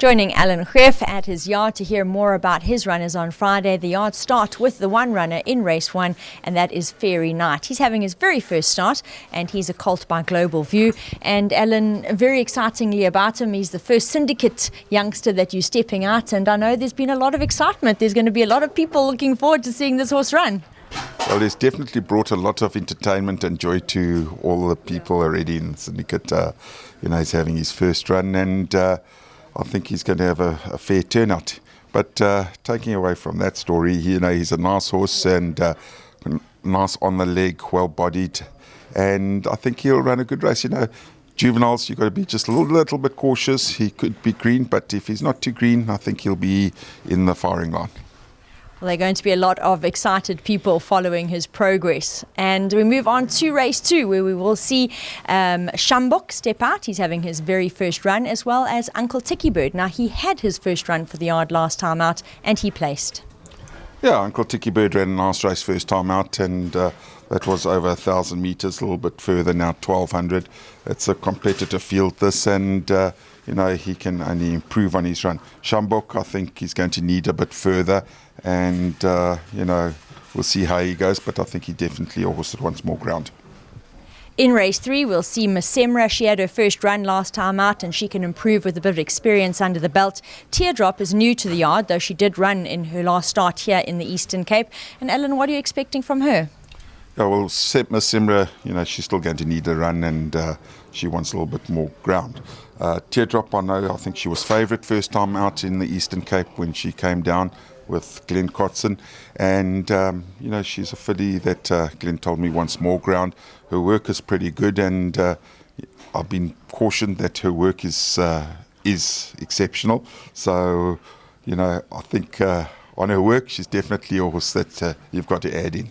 Joining Alan GREEFF at his yard to hear more about his runners on Friday. The yard start with the one runner in race 1, and that is Fairy Knight. He's having his very first start, and he's a colt by Global View. And Alan, very excitingly about him, he's the first syndicate youngster that you're stepping out, and I know there's been a lot of excitement. There's going to be a lot of people looking forward to seeing this horse run. Well, he's definitely brought a lot of entertainment and joy to all the people already in the syndicate. He's having his first run, and I think he's going to have a fair turnout. But taking away from that story, he's a nice horse and nice on the leg, well-bodied, and I think he'll run a good race. Juveniles, you've got to be just a little bit cautious. He could be green, but if he's not too green, I think he'll be in the firing line. Well, there are going to be a lot of excited people following his progress. And we move on to race 2, where we will see Shambok step out. He's having his very first run, as well as Uncle Tickybird. Now, he had his first run for the yard last time out, and he placed. Yeah, Uncle Tickybird ran a nice race first time out, and that was over 1,000 metres, a little bit further now, 1,200. It's a competitive field, this, and he can only improve on his run. Shambok, I think he's going to need a bit further, and we'll see how he goes, but I think he definitely a horse that wants more ground. In race 3, we'll see Masemra. She had her first run last time out, and she can improve with a bit of experience under the belt. Teardrop is new to the yard, though she did run in her last start here in the Eastern Cape. And Ellen, what are you expecting from her? Yeah, well, Masemra, she's still going to need a run, and she wants a little bit more ground. Teardrop, I think she was favourite first time out in the Eastern Cape when she came down with Glenn Kotson, and she's a filly that Glenn told me wants more ground. Her work is pretty good, and I've been cautioned that her work is exceptional. So I think on her work, she's definitely a horse that you've got to add in.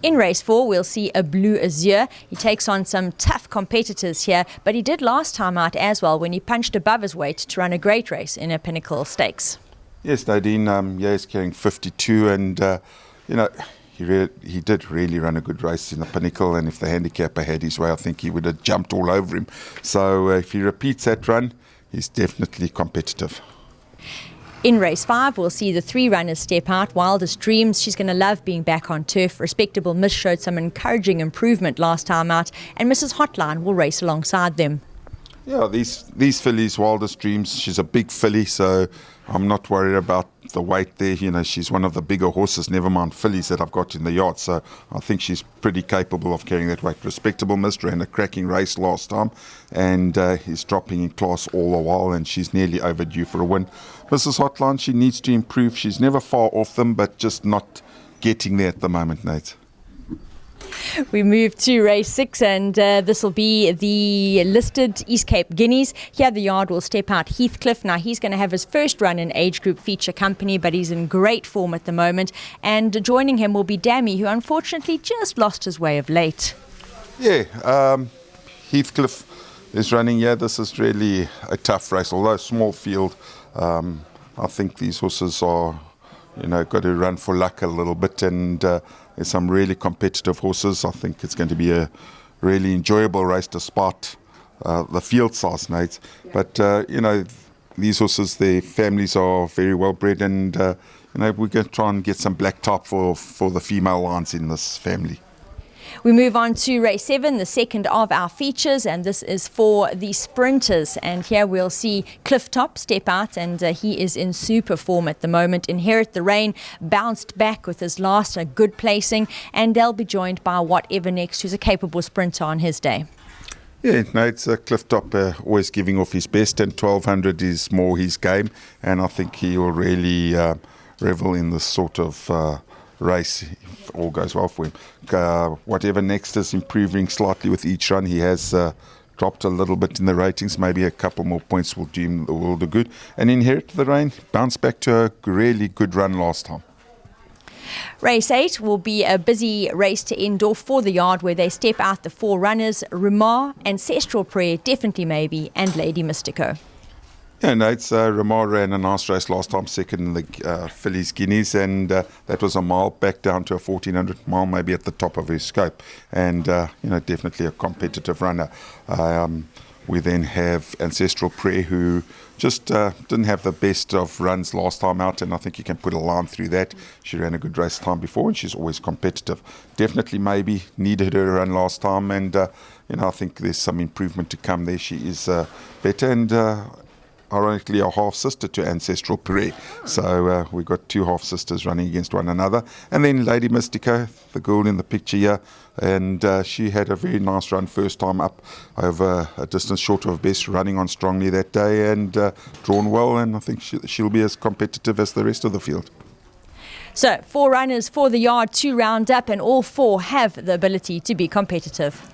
In race 4, we'll see a Blue Azure. He takes on some tough competitors here, but he did last time out as well when he punched above his weight to run a great race in a Pinnacle Stakes. Yes, Nadine, he's carrying 52, and he did really run a good race in the Pinnacle, and if the handicapper had his way, I think he would have jumped all over him. So if he repeats that run, he's definitely competitive. In race 5, we'll see the 3 runners step out. Wildest Dreams, she's going to love being back on turf. Respectable Miss showed some encouraging improvement last time out, and Mrs. Hotline will race alongside them. Yeah, these fillies, Wildest Dreams, she's a big filly, so I'm not worried about the weight there. She's one of the bigger horses, never mind fillies that I've got in the yard, so I think she's pretty capable of carrying that weight. Respectable Miss ran a cracking race last time, and is dropping in class all the while, and she's nearly overdue for a win. Mrs. Hotline, she needs to improve. She's never far off them, but just not getting there at the moment, Nate. We move to race 6, and this will be the listed East Cape Guineas. Here the yard will step out Heathcliff. Now he's going to have his first run in age group feature company, but he's in great form at the moment. And joining him will be Dammy, who unfortunately just lost his way of late. Yeah, Heathcliff is running. Yeah, this is really a tough race, although small field. I think these horses are got to run for luck a little bit, and there's some really competitive horses. I think it's going to be a really enjoyable race despite the field size, Nate. But these horses, their families are very well bred, and we're going to try and get some black top for the female lines in this family. We move on to race 7, the second of our features, and this is for the sprinters. And here we'll see Cliff Top step out, and he is in super form at the moment. Inherit the Rain bounced back with his last a good placing, and they'll be joined by Whatever Next, who's a capable sprinter on his day. Yeah, no, it's Cliff Top always giving off his best, and 1,200 is more his game, and I think he will really revel in this sort of race if all goes well for him. Whatever Next is improving slightly with each run. He has dropped a little bit in the ratings. Maybe a couple more points will do him the world of good. And Inherit the Rain bounced back to a really good run last time. Race 8 will be a busy race to end off for the yard, where they step out the 4 runners: Rumar, Ancestral Prayer, Definitely Maybe, and Lady Mystico. Yeah, no, it's Ramar ran a nice race last time, second in the Fillies Guineas, and that was a mile back down to a 1,400 mile, maybe at the top of his scope, and definitely a competitive runner. We then have Ancestral Prayer, who just didn't have the best of runs last time out, and I think you can put a line through that. She ran a good race time before, and she's always competitive. Definitely maybe needed her run last time, and I think there's some improvement to come there. She is better, and ironically a half-sister to Ancestral Prayer. So we've got two half-sisters running against one another. And then Lady Mystico, the girl in the picture here, and she had a very nice run first time up over a distance short of best, running on strongly that day and drawn well, and I think she'll be as competitive as the rest of the field. So 4 runners for the yard to round up, and all 4 have the ability to be competitive.